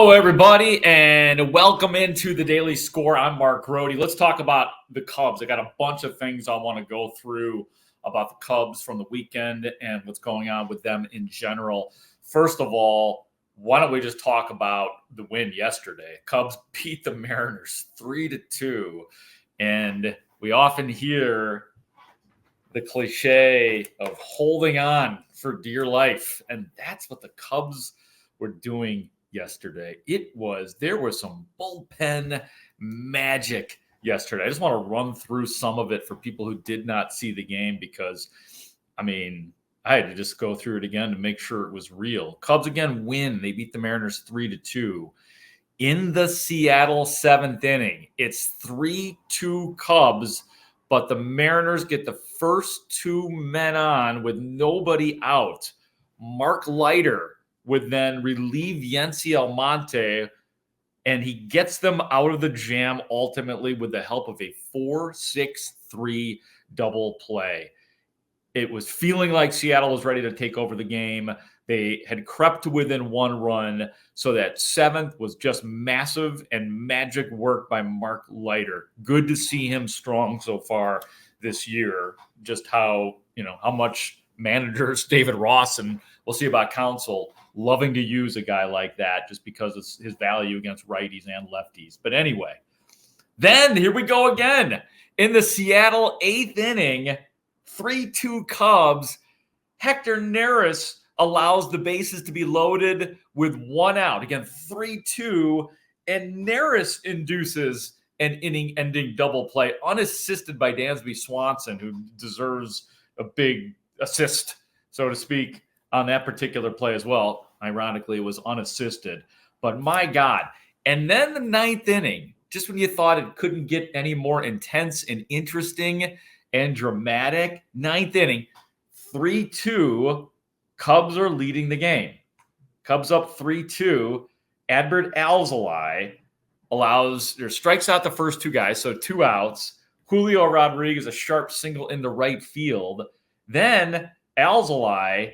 Hello, everybody, and welcome into the Daily Score. I'm Mark Grote. Let's talk about the Cubs. I got a bunch of things I want to go through about the Cubs from the weekend and what's going on with them in general. First of all, why don't we just talk about the win yesterday? Cubs beat the Mariners 3-2, and we often hear the cliche of holding on for dear life, and that's what the Cubs were doing yesterday. There was some bullpen magic yesterday. I just want to run through some of it for people who did not see the game because, I had to just go through it again to make sure it was real. Cubs again win. They beat the Mariners 3-2. In the Seattle seventh inning, it's 3-2 Cubs, but the Mariners get the first two men on with nobody out. Mark Leiter would then relieve Yency Almonte, and he gets them out of the jam ultimately with the help of a 4-6-3 double play. It was feeling like Seattle was ready to take over the game. They had crept to within one run, so that seventh was just massive and magic work by Mark Leiter. Good to see him strong so far this year. Just how much managers, David Ross, and we'll see about Counsell, loving to use a guy like that just because of his value against righties and lefties. But anyway, then here we go again. In the Seattle eighth inning, 3-2 Cubs, Hector Neris allows the bases to be loaded with one out. Again, 3-2, and Neris induces an inning-ending double play, unassisted by Dansby Swanson, who deserves a big assist, so to speak, on that particular play as well. Ironically, it was unassisted. But my God. And then the ninth inning, just when you thought it couldn't get any more intense and interesting and dramatic, ninth inning, 3-2, Cubs are leading the game. Cubs up 3-2. Adbert Alzolay strikes out the first two guys, so two outs. Julio Rodriguez, a sharp single into right field. Then Alzolay,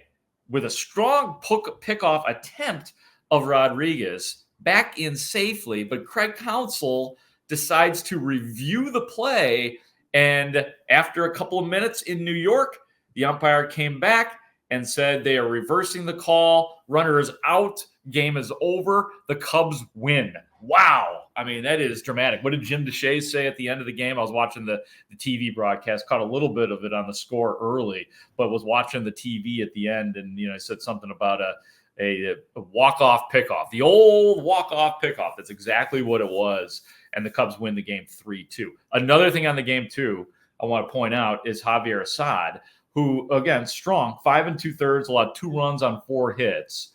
with a strong pickoff attempt of Rodriguez, back in safely, but Craig Counsell decides to review the play, and after a couple of minutes in New York, the umpire came back and said they are reversing the call. Runner is out. Game is over. The Cubs win. Wow. That is dramatic. What did Jim Deshaies say at the end of the game? I was watching the TV broadcast, caught a little bit of it on the score early, but was watching the TV at the end, and he said something about a walk-off pickoff. The old walk-off pickoff. That's exactly what it was, and the Cubs win the game 3-2. Another thing on the game, too, I want to point out is Javier Assad, who, again, strong, 5 2/3, allowed 2 runs on 4 hits,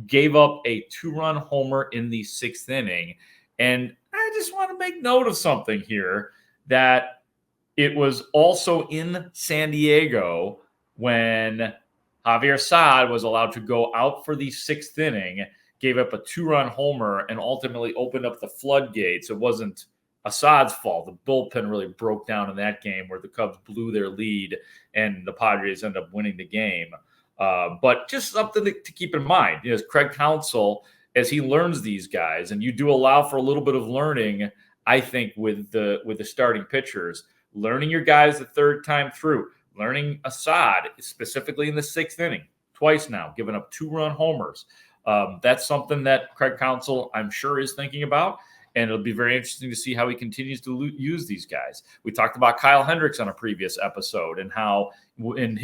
gave up a 2-run homer in the 6th inning. And I just want to make note of something here, that it was also in San Diego when Javier Assad was allowed to go out for the 6th inning, gave up a 2-run homer, and ultimately opened up the floodgates. It wasn't Assad's fault. The bullpen really broke down in that game where the Cubs blew their lead and the Padres ended up winning the game. But just something to keep in mind is Craig Counsell, as he learns these guys, and you do allow for a little bit of learning, I think, with the starting pitchers, learning your guys the third time through, learning Assad specifically in the 6th inning, twice now, giving up 2-run homers. That's something that Craig Counsell, I'm sure, is thinking about. And it'll be very interesting to see how he continues to use these guys. We talked about Kyle Hendricks on a previous episode and how in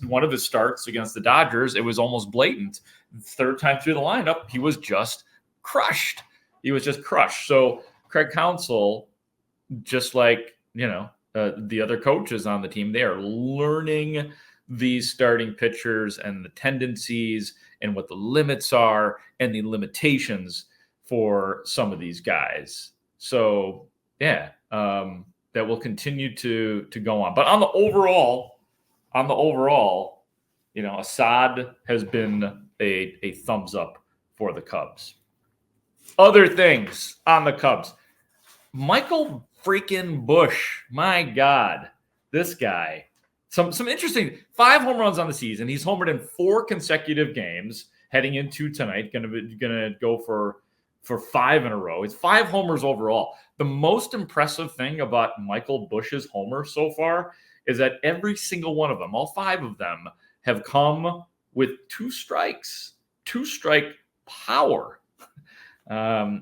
one of his starts against the Dodgers, it was almost blatant. Third time through the lineup, he was just crushed. So Craig Counsell, just like, the other coaches on the team, they are learning these starting pitchers and the tendencies and what the limits are and the limitations for some of these guys. So that will continue to go on. But on the overall, Assad has been a thumbs up for the Cubs. Other things on the Cubs. Michael freaking Busch. My God, this guy. Some interesting 5 home runs on the season. He's homered in 4 consecutive games heading into tonight. Gonna go for for 5 in a row. It's 5 homers overall. The most impressive thing about Michael Busch's homers so far is that every single one of them, all 5 of them, have come with 2 strikes, 2-strike power.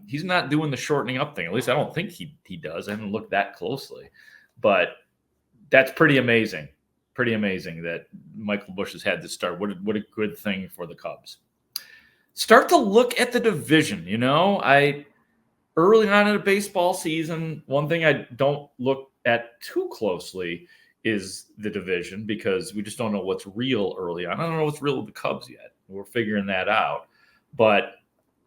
He's not doing the shortening up thing. At least I don't think he does. I haven't looked that closely. But that's pretty amazing. Pretty amazing that Michael Busch has had this start. What a good thing for the Cubs. Start to look at the division. Early on in a baseball season, one thing I don't look at too closely is the division because we just don't know what's real early on. I don't know what's real with the Cubs yet. We're figuring that out. But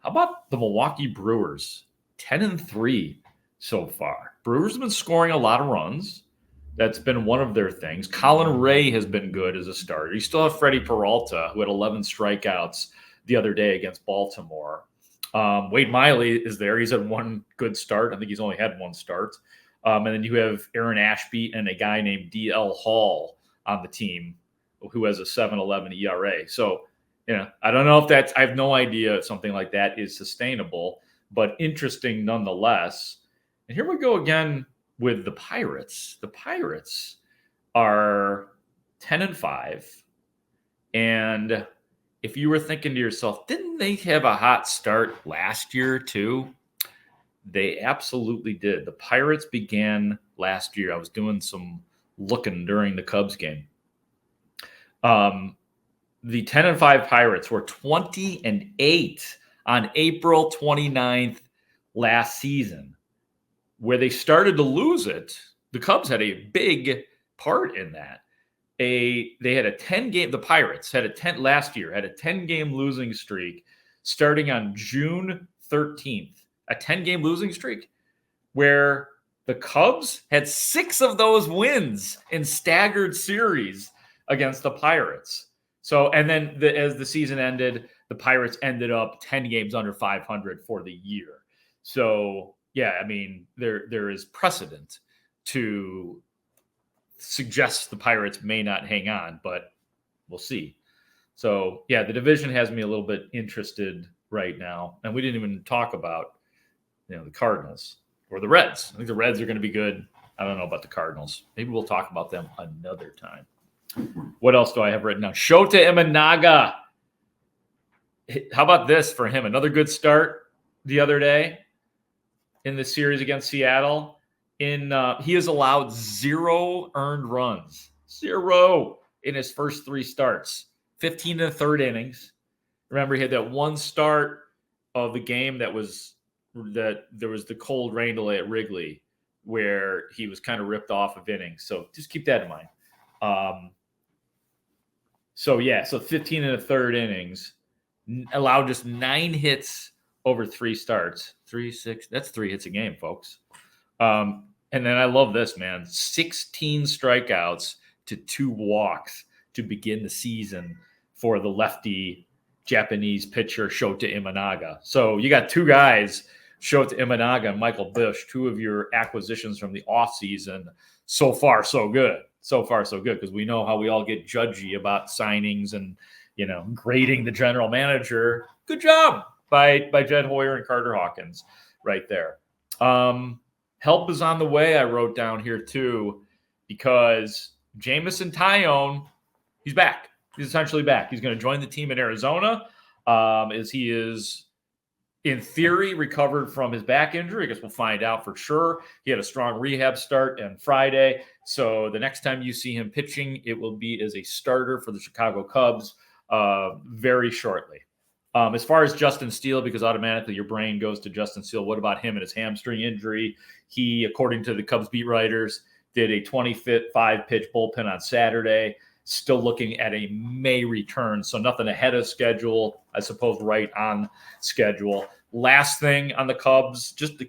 how about the Milwaukee Brewers? 10-3 so far. Brewers have been scoring a lot of runs. That's been one of their things. Colin Ray has been good as a starter. You still have Freddie Peralta, who had 11 strikeouts the other day against Baltimore. Wade Miley is there. He's had one good start. I think he's only had one start. And then you have Aaron Ashby and a guy named D.L. Hall on the team who has a 7.11 ERA. So, I don't know if I have no idea if something like that is sustainable, but interesting nonetheless. And here we go again with the Pirates. The Pirates are 10-5. And if you were thinking to yourself, didn't they have a hot start last year too? They absolutely did. The Pirates began last year. I was doing some looking during the Cubs game. The 10-5 Pirates were 20-8 on April 29th last season. Where they started to lose it, the Cubs had a big part in that. The Pirates had last year had a 10-game losing streak starting on June 13th. A 10-game losing streak where the Cubs had 6 of those wins in staggered series against the Pirates. So, and then as the season ended, the Pirates ended up 10 games under 500 for the year. So, yeah, I mean, there is precedent to suggest the Pirates may not hang on, but we'll see. So, yeah, the division has me a little bit interested right now. And we didn't even talk about, the Cardinals or the Reds. I think the Reds are going to be good. I don't know about the Cardinals. Maybe we'll talk about them another time. What else do I have written down? Shota Imanaga. How about this for him? Another good start the other day in the series against Seattle. He has allowed 0 earned runs. 0 in his first 3 starts. 15 in the third innings. Remember, he had that one start of the game that there was the cold rain delay at Wrigley where he was kind of ripped off of innings. So just keep that in mind. So 15 in the third innings, allowed just 9 hits over 3 starts. 3, 6, that's 3 hits a game, folks. And then I love this, man. 16 strikeouts to 2 walks to begin the season for the lefty Japanese pitcher Shota Imanaga. So you got 2 guys, Shota Imanaga and Michael Busch, 2 of your acquisitions from the offseason. So far, so good. So far, so good, because we know how we all get judgy about signings and, grading the general manager. Good job by Jed Hoyer and Carter Hawkins right there. Help is on the way, I wrote down here too, because Jameson Taillon, he's back. He's essentially back. He's going to join the team in Arizona as he is, in theory, recovered from his back injury. I guess we'll find out for sure. He had a strong rehab start on Friday. So the next time you see him pitching, it will be as a starter for the Chicago Cubs very shortly. As far as Justin Steele, because automatically your brain goes to Justin Steele, what about him and his hamstring injury? He, according to the Cubs beat writers, did a 25-pitch bullpen on Saturday. Still looking at a May return, so nothing ahead of schedule, I suppose right on schedule. Last thing on the Cubs, just the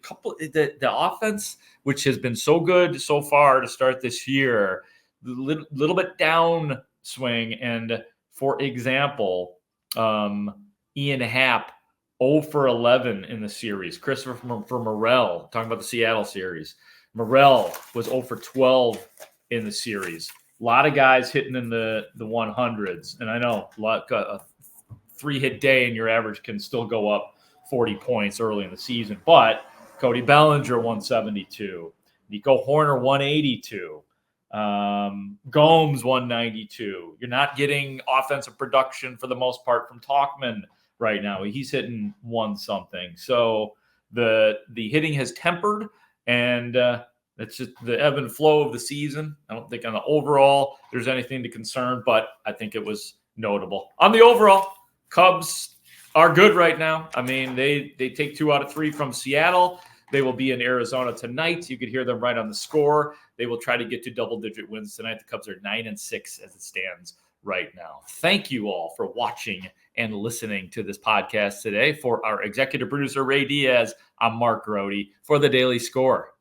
offense, which has been so good so far to start this year, little bit downswing. And for example, Ian Happ, 0 for 11 in the series. Christopher Morel, talking about the Seattle series. Morel was 0 for 12 in the series. A lot of guys hitting in the 100s. And I know a 3-hit day and your average can still go up 40 points early in the season. But Cody Bellinger, 172. Nico Horner, 182. Gomes, 192. You're not getting offensive production for the most part from Tauchman right now. He's hitting one something. So the hitting has tempered, and it's just the ebb and flow of the season. I don't think on the overall there's anything to concern, but I think it was notable. On the overall, Cubs are good right now. I mean, they take 2 out of 3 from Seattle. They will be in Arizona tonight. You could hear them right on the score. They will try to get to double-digit wins tonight. The Cubs are 9-6 as it stands right now. Thank you all for watching and listening to this podcast today. For our executive producer, Ray Diaz, I'm Mark Grote for the Daily Score.